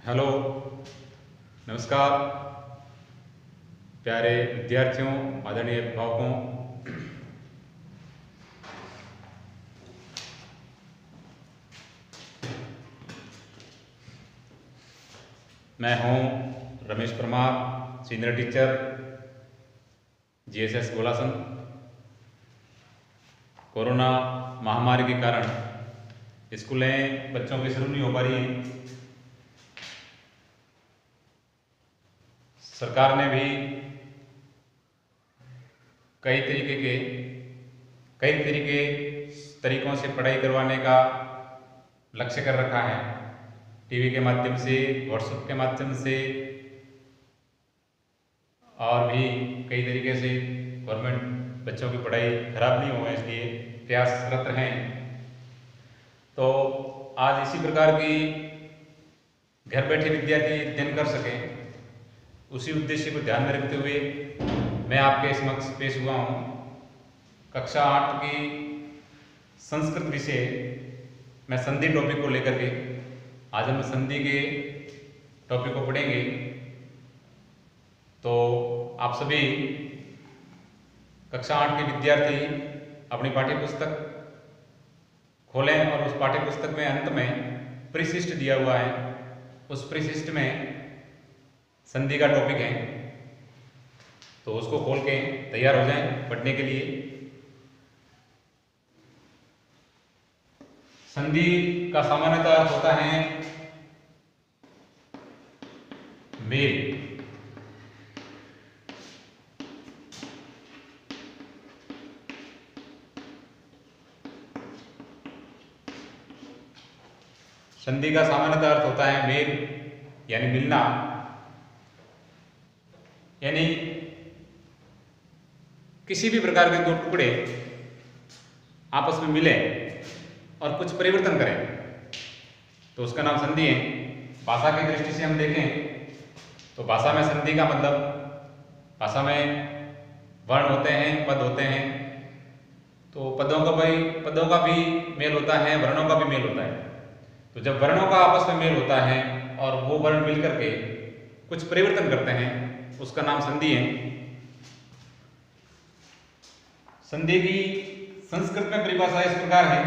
Hello, नमस्कार प्यारे विद्यार्थियों, आदरणीय अभिभावकों। मैं हूं Ramesh Parmar, senior teacher, GSS Golasan. Corona महामारी के कारण स्कूलें बच्चों की शुरू नहीं हो पा रही हैं। सरकार ने भी कई तरीकों से पढ़ाई करवाने का लक्ष्य कर रखा है। टीवी के माध्यम से, व्हाट्सएप के माध्यम से और भी कई तरीके से गवर्नमेंट बच्चों की पढ़ाई खराब नहीं हो इसलिए प्रयासरत हैं। तो आज इसी प्रकार की घर बैठे विद्यार्थी अध्ययन कर सकें, उसी उद्देश्य को ध्यान में रखते हुए मैं आपके समक्ष पेश हुआ हूँ। कक्षा 8 की संस्कृत विषय में संधि टॉपिक को लेकर के आज हम संधि के टॉपिक को पढ़ेंगे। तो आप सभी कक्षा 8 के विद्यार्थी अपनी पाठ्यपुस्तक खोलें और उस पाठ्यपुस्तक में अंत में परिशिष्ट दिया हुआ है, उस परिशिष्ट में संधि का टॉपिक है, तो उसको खोल के तैयार हो जाएं पढ़ने के लिए। संधि का सामान्यतः अर्थ होता है मेल। संधि का सामान्यतः अर्थ होता है मेल, यानी मिलना, यानी किसी भी प्रकार के दो टुकड़े आपस में मिले और कुछ परिवर्तन करें तो उसका नाम संधि है। भाषा की दृष्टि से हम देखें तो भाषा में संधि का मतलब, भाषा में वर्ण होते हैं, पद होते हैं, तो पदों का भी मेल होता है, वर्णों का भी मेल होता है। तो जब वर्णों का आपस में मेल होता है और वो वर्ण मिलकर के कुछ परिवर्तन करते हैं, उसका नाम संधि है। संधि की संस्कृत में परिभाषा इस प्रकार है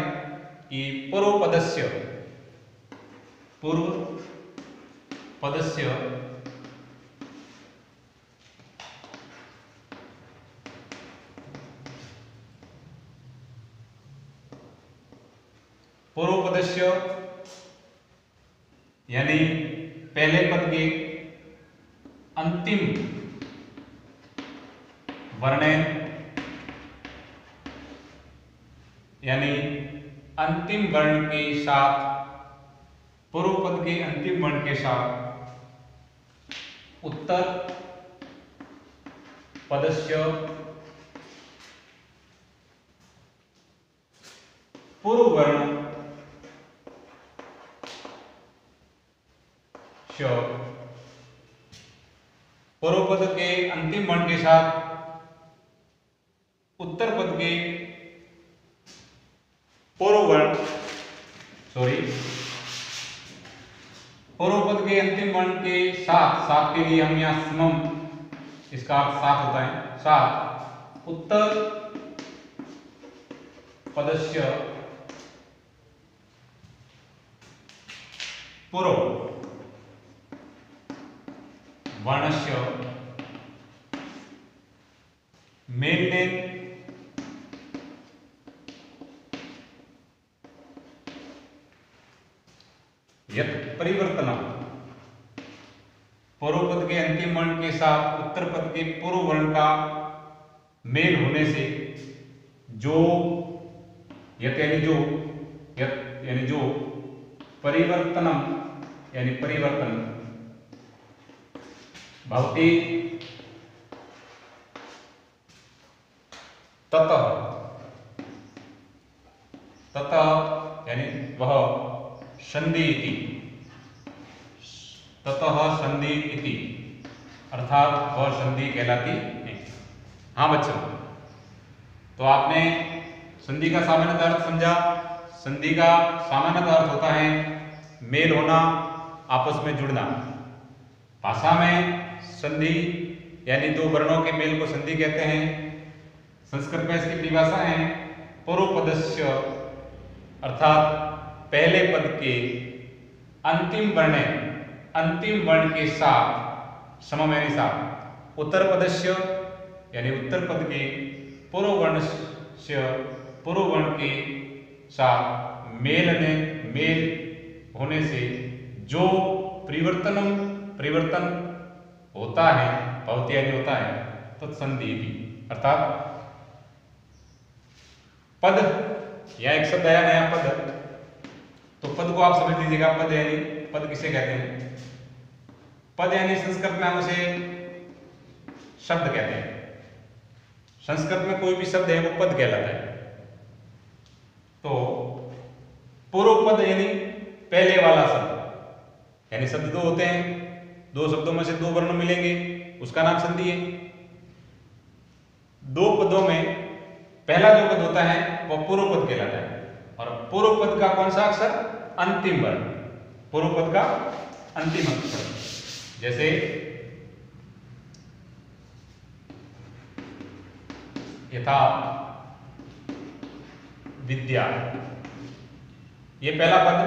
कि पूर्व पदस्य यानी पहले पद के अंतिम वर्ण, यानी अंतिम वर्ण के साथ, पूर्व पद के अंतिम वर्ण के साथ उत्तर पदस्य पूर्व वर्ण पूर्व पद के अंतिम वर्ण के साथ उत्तर पद के पूर्व पद के अंतिम वर्ण के साथ के लिए हम यहां समम, इसका अर्थ साथ होता है, साथ उत्तर पदस्य पूर्व वर्णस्य मेलने यत् परिवर्तनम, पूर्व पद के अंतिम वर्ण के साथ उत्तर पद के पूर्व वर्ण का मेल होने से जो यत् यानी जो परिवर्तनम यानी परिवर्तन भवति ततः यानी वह संधि इति, ततः संधि इति, अर्थात वह संधि कहलाती है। हाँ बच्चों, तो आपने संधि का सामान्य अर्थ समझा। संधि का सामान्य अर्थ होता है मेल होना आपस में जुड़ना। भाषा में संधि यानी दो वर्णों के मेल को संधि कहते हैं। संस्कृत में इसकी परिभाषा है पूर्वपदस्य, अर्थात पहले पद के अंतिम वर्ण के साथ सममैनी साथ। उत्तर पदस्य यानी उत्तर पद के पूर्व वर्ण के साथ मेल होने से जो परिवर्तन होता है, भवति यानी होता है, तत्संधि भी। अर्थात पद, यह एक शब्द आया नया पद, तो पद को आप समझ लीजिएगा। पद किसे कहते हैं? पद यानी संस्कृत में हम उसे शब्द कहते हैं। संस्कृत में कोई भी शब्द है वो पद कहलाता है। तो पूर्व पद यानी पहले वाला शब्द, यानी शब्द दो होते हैं, दो शब्दों में से दो वर्ण मिलेंगे, उसका नाम संधि है। दो पदों में पहला जो पद होता है वह पूर्व पद कहलाता है, और पूर्व पद का कौन सा अक्षर? अंतिम वर्ण। पूर्व पद का अंतिम अक्षर, जैसे यथा विद्या, ये पहला पद।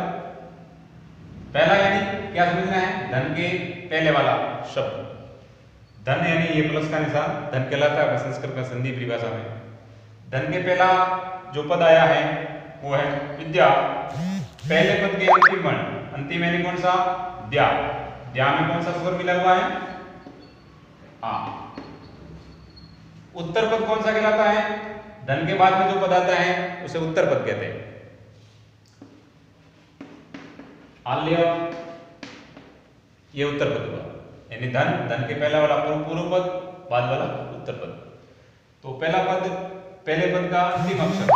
पहला यानी क्या समझना है? धन के पहले वाला शब्द। धन यानी ये प्लस का निशान धन कहलाता है संस्कृत में संधि परिभाषा में। धन के पहला जो पद आया है वो है विद्या। पहले पद के अंतिम वर्ण, अंतिम यानी कौन सा? द्या। द्या में कौन सा स्वर मिला हुआ है? आ। उत्तर पद कौन सा कहलाता है? धन के बाद में जो पद आता है उसे उत्तर पद कहते हैं। आल्य, ये उत्तर पद हुआ, यानी धन के पहला वाला पूर्व पद, बाद वाला उत्तर पद। तो पहला पद, पहले पद का अंतिम अक्षर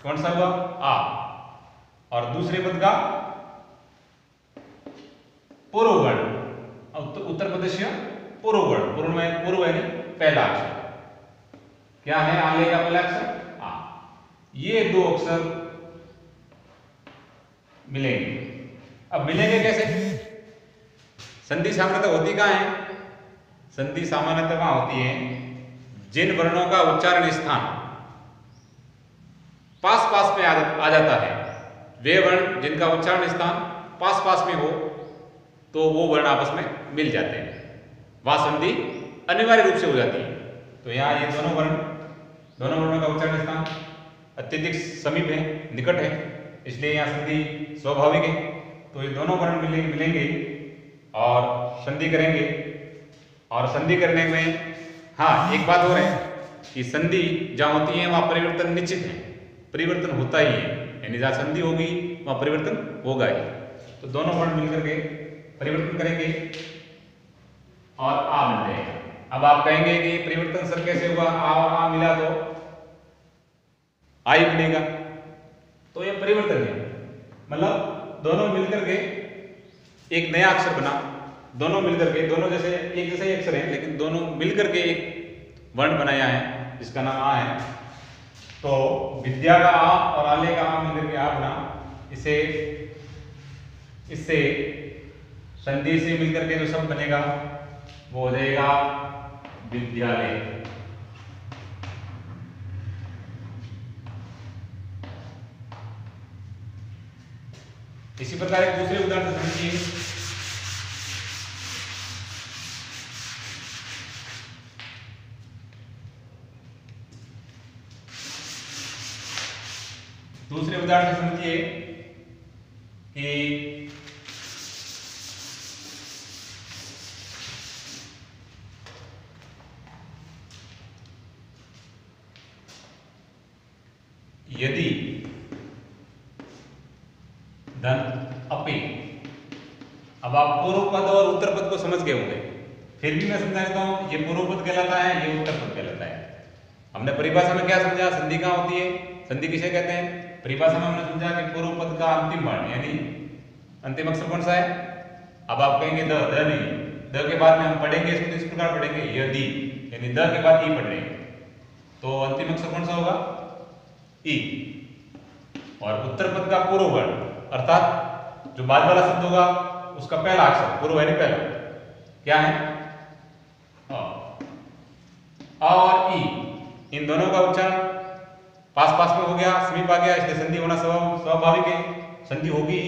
कौन सा हुआ? आ। और दूसरे पद का पूर्व वर्ण, उत्तर पद से पूर्व वर्ण। पूर्व यानी पहला अक्षर क्या है? आले का पहला अक्षर आ। ये दो अक्षर मिलेंगे। अब मिलेंगे कैसे? संधि सामान्यतः होती कहाँ है? संधि सामान्यतः वहां होती है जिन वर्णों का उच्चारण स्थान पास में आ जाता है। वे वर्ण जिनका उच्चारण स्थान पास में हो तो वो वर्ण आपस में मिल जाते हैं, वह संधि अनिवार्य रूप से हो जाती है। तो यहाँ ये दोनों वर्णों का उच्चारण स्थान अत्यधिक समीप है, निकट है, इसलिए यहाँ संधि स्वाभाविक है। तो ये दोनों वर्ण मिलेंगे और संधि करेंगे। और संधि करने में हाँ एक बात और है कि संधि जहाँ होती है वहाँ परिवर्तन निश्चित है, परिवर्तन होता ही है, यानी जहाँ संधि होगी वहाँ परिवर्तन होगा ही। तो दोनों वर्ण मिलकर के परिवर्तन करेंगे और आ बन जाएगा। अब आप कहेंगे कि परिवर्तन सर कैसे हुआ? आ और आ मिला तो आ ही बनेगा, तो ये परिवर्तन है। मतलब दोनों मिलकर के एक नया अक्षर बना। दोनों मिलकर के, दोनों जैसे एक जैसे ही अक्षर हैं लेकिन दोनों मिलकर के एक वर्ण बनाया है जिसका नाम आ है। तो विद्या का आ और आले का आ मिलकर के आ बना। इससे संधि से मिलकर के जो शब्द बनेगा वो हो जाएगा विद्यालय। इसी प्रकार एक दूसरे उदाहरण से समझिए। दूसरे उदाहरण से समझिए कि यदि धन अपे, अब आप पूर्व पद और उत्तर पद को समझ गए होंगे, फिर भी मैं समझा देता हूं। ये पूर्व पद कहलाता है, ये उत्तर पद कहलाता है। हमने परिभाषा में क्या समझा? संधि कहाँ होती है? संधि किसे कहते हैं? परिभाषा में हमने समझा कि पूर्व पद का अंतिम वर्ण यानी अंतिम अक्षर कौन सा है? अब आप कहेंगे द नहीं, द के बाद में हम पढ़ेंगे इसको तो इस प्रकार पढ़ेंगे यदि, यानी द के बाद ई पढ़ रहे हैं, तो अंतिम अक्षर कौन सा होगा? ई। और उत्तर पद का पूर्व वर्ण अर्थात जो बाद वाला शब्द होगा उसका पहला अक्षर पूर्व यानी पहला क्या है अ और ई, इन दोनों का उच्चारण पास पास में हो गया, समीप आ गया, इसलिए संधि होना स्वाभाविक है, संधि होगी।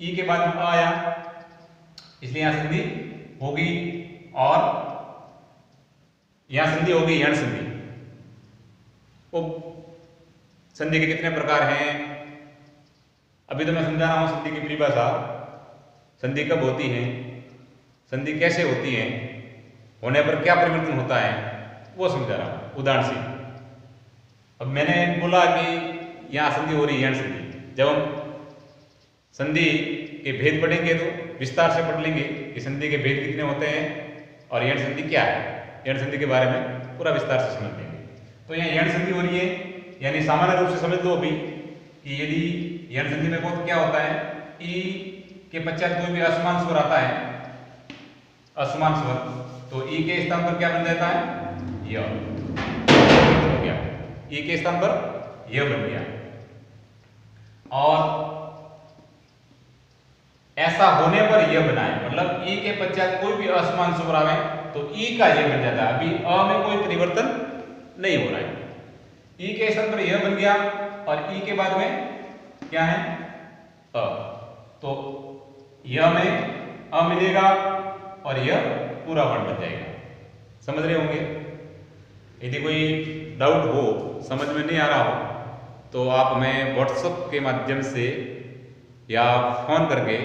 ई के बाद में आया इसलिए यहां संधि होगी और यहां संधि होगी यण संधि। वो संधि के कितने प्रकार हैं अभी तो मैं समझा रहा हूं। संधि की परिभाषा, संधि कब होती है, संधि कैसे होती है, होने पर क्या परिवर्तन होता है, वो समझा रहा हूं उदाहरण से। अब मैंने बोला कि यहां संधि हो रही है यण संधि। जब हम संधि के भेद पढ़ेंगे तो विस्तार से पढ़ लेंगे कि संधि के भेद कितने होते हैं और यण संधि क्या है। यण संधि के बारे में पूरा विस्तार से समझ लेंगे। तो यहाँ यण संधि हो रही है, यानी सामान्य रूप से समझ लो अभी कि यदि यण संधि में बहुत क्या होता है, ई के पश्चात कोई भी असमान स्वर आता है, असमान स्वर, तो ई के स्थान पर क्या बन जाता है य, हो गया। ई के स्थान पर य बन गया। और ऐसा होने पर यह बनाए, मतलब ई के पश्चात कोई भी असमान स्वर आवे तो ई का यह बन जाता है। अभी अ में कोई परिवर्तन नहीं हो रहा है, ई के स्थान पर यह बन गया और ई के बाद में क्या है अ, तो यह में अ मिलेगा और यह पूरा वर्ण बन जाएगा। समझ रहे होंगे। यदि कोई डाउट हो, समझ में नहीं आ रहा हो तो आप हमें व्हाट्सएप के माध्यम से या फोन करके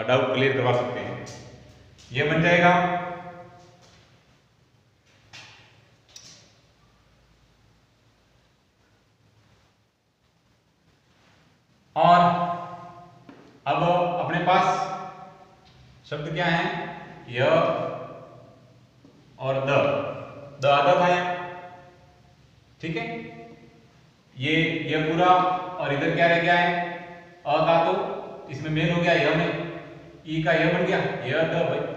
डाउट क्लियर करवा सकते हैं। यह बन जाएगा और अब अपने पास शब्द क्या है य और द आधा था यहाँ, ठीक है। ये पूरा और इधर क्या रह गया है अ का, तो इसमें मेल हो गया य में, ई का य बन गया य द,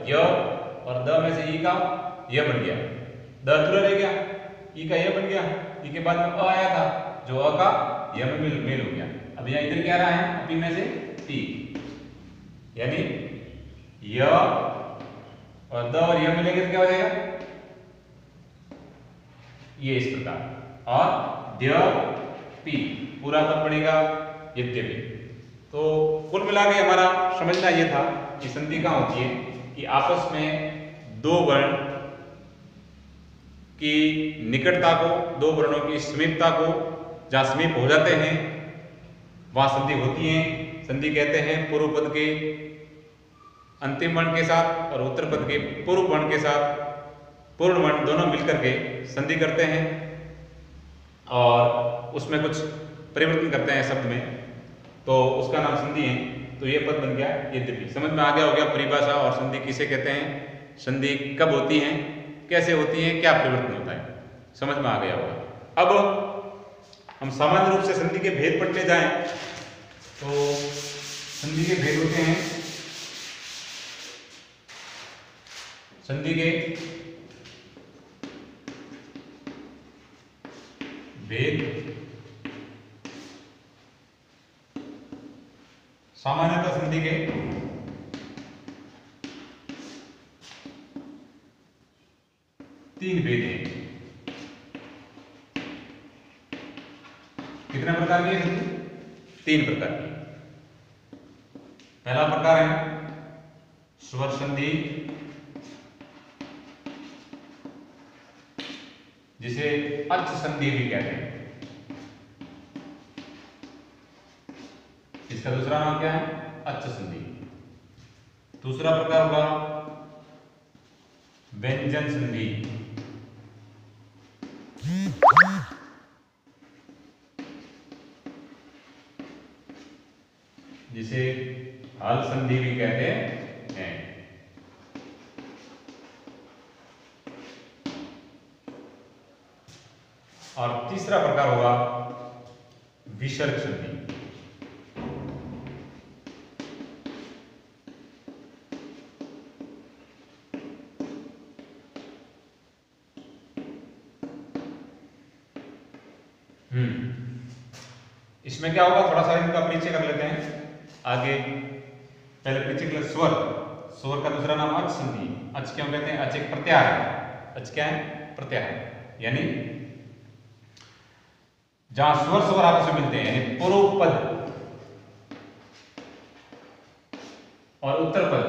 य और द में से ई का य बन गया, द अधूरा रह गया, ई का य बन गया, ई के बाद में अ आया था जो अ का य में मेल हो गया। अब यहाँ इधर क्या रहा है पी में से टी, यानी य और द और य मिलेंगे तो क्या हो जाएगा ये इस प्रकार, और द्य पी पूरा पद पड़ेगा यद्यपि। तो कुल मिला के हमारा समझना ये था कि संधि कहाँ होती है कि आपस में दो वर्ण की निकटता को, दो वर्णों की समीपता को, जहाँ समीप हो जाते हैं वहां संधि होती है। संधि कहते हैं पूर्व पद के अंतिम वर्ण के साथ और उत्तर पद के पूर्व वर्ण के साथ पूर्ण वर्ण दोनों मिलकर के संधि करते हैं और उसमें कुछ परिवर्तन करते हैं शब्द में, तो उसका नाम संधि है। तो ये पद बन गया यद्यपि। समझ में आ गया हो गया परिभाषा और संधि किसे कहते हैं, संधि कब होती है, कैसे होती है, क्या परिवर्तन होता है, समझ में आ गया होगा। अब हम सामान्य रूप से संधि के भेद पढ़ते जाएं तो संधि के भेद होते हैं, संधि के भेद सामान्यतः संधि के तीन भेद हैं। कितने प्रकार की संधि, तीन प्रकार की। पहला प्रकार है स्वर संधि, जिसे अच् संधि भी कहते हैं। इसका दूसरा नाम क्या है अच् संधि। दूसरा प्रकार होगा व्यंजन संधि, जिसे हल संधि भी कहते हैं। और तीसरा प्रकार होगा विसर्ग संधि। इसमें क्या होगा, थोड़ा सा इनका परिचय कर लेते हैं आगे। पहले पीछे के लिए स्वर, स्वर का दूसरा नाम अच संधि। अच क्यों कहते हैं? अच एक प्रत्याहार है। अच क्या है? प्रत्याहार। यानी जहां स्वर स्वर आपस में मिलते हैं, यानी पूर्व पद और उत्तर पद,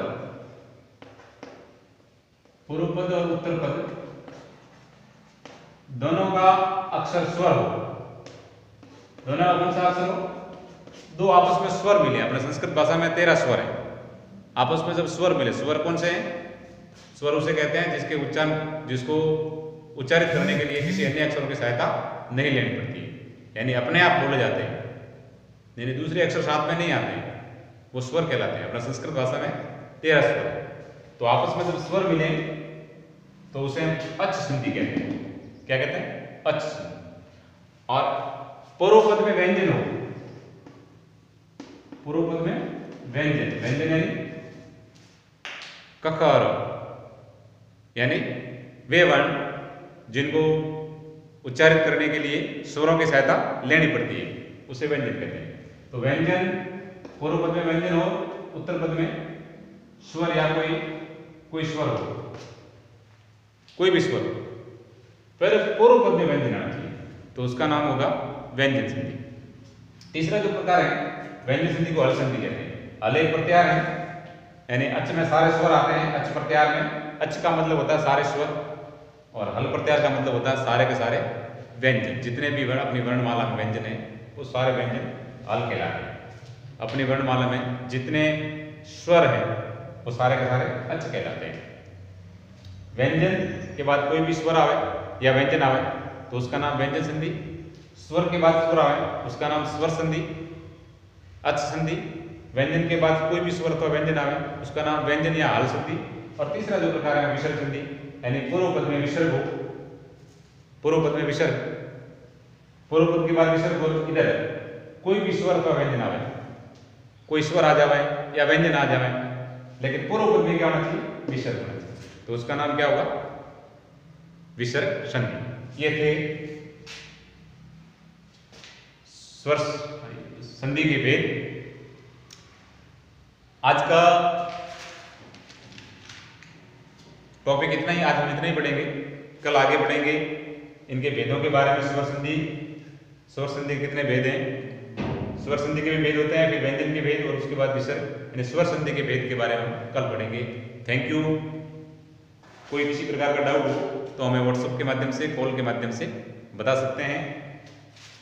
पूर्व पद और उत्तर पद दोनों का अक्षर स्वर हो, दोनों का कौन सा अक्षर हो? दो आपस में स्वर मिले। अपने संस्कृत भाषा में 13 स्वर है। आपस में जब स्वर मिले, स्वर कौन से हैं? स्वर उसे कहते हैं जिसके उच्चारण, जिसको उच्चारित करने के लिए किसी अन्य अक्षरों की सहायता नहीं लेनी पड़ती है, यानी अपने आप बोले जाते हैं, यानी दूसरे अक्षर साथ में नहीं आते हैं, वो स्वर कहलाते हैं। अपने संस्कृत भाषा में 13 स्वर है। तो आपस में जब स्वर मिले तो उसे हम अच संधि कहते हैं। क्या कहते हैं? अच संधि। और पूर्व पद में व्यंजन हो, पूर्व पद में व्यंजन, व्यंजन यानी ककार, यानी वे वर्ण जिनको उच्चारित करने के लिए स्वरों की सहायता लेनी पड़ती है, उसे व्यंजन कहते हैं। तो व्यंजन, पूर्व पद में व्यंजन हो, उत्तर पद में स्वर या कोई स्वर हो, कोई भी स्वर, पहले पूर्व पद में व्यंजन आना चाहिए, तो उसका नाम होगा व्यंजन संधि। तीसरा जो प्रकार है व्यंजन संधि को हल संधि कहते हैं। हल एक प्रत्याहार है, यानी अच में सारे स्वर आते हैं। अच प्रत्याहार में अच का मतलब होता है सारे स्वर, और हल प्रत्याहार का मतलब होता है सारे के सारे व्यंजन। जितने भी वर्ण अपनी वर्णमाला में व्यंजन है, वो सारे व्यंजन हल कहलाते हैं। अपनी वर्णमाला में जितने स्वर हैं, वो सारे के सारे अच कहलाते हैं। व्यंजन के बाद कोई भी स्वर आवे या व्यंजन आवे तो उसका नाम व्यंजन संधि। स्वर के बाद स्वर आवे उसका नाम स्वर संधि, अच संधि। व्यंजन के बाद कोई भी स्वर अथवा व्यंजन आवे उसका नाम व्यंजन या हल संधि। और तीसरा जो प्रकार है विसर्ग संधि, यानी पूर्व पद में विसर्ग हो, पूर्व पद में विसर्ग, पूर्व पद के बाद विसर्ग हो, इधर कोई भी स्वर अथवा व्यंजन आवे, कोई स्वर आ जावे या व्यंजन आ जावे, लेकिन पूर्व पद में क्या होना चाहिए? विसर्ग होना चाहिए, तो उसका नाम क्या होगा? विसर्ग संधि। ये थे स्वर संधि के भेद। आज का टॉपिक इतना ही, आज हम इतना ही पढ़ेंगे। कल आगे बढ़ेंगे इनके भेदों के बारे में। स्वर संधि, स्वर संधि के कितने भेद हैं, स्वर संधि के भी भेद होते हैं, फिर व्यंजन के भेद, और उसके बाद विसर्ग, यानी स्वर संधि के भेद के बारे में हम कल पढ़ेंगे। Thank you. कोई किसी प्रकार का डाउट हो तो हमें व्हाट्सएप के माध्यम से, कॉल के माध्यम से बता सकते हैं।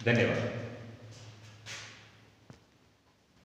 धन्यवाद।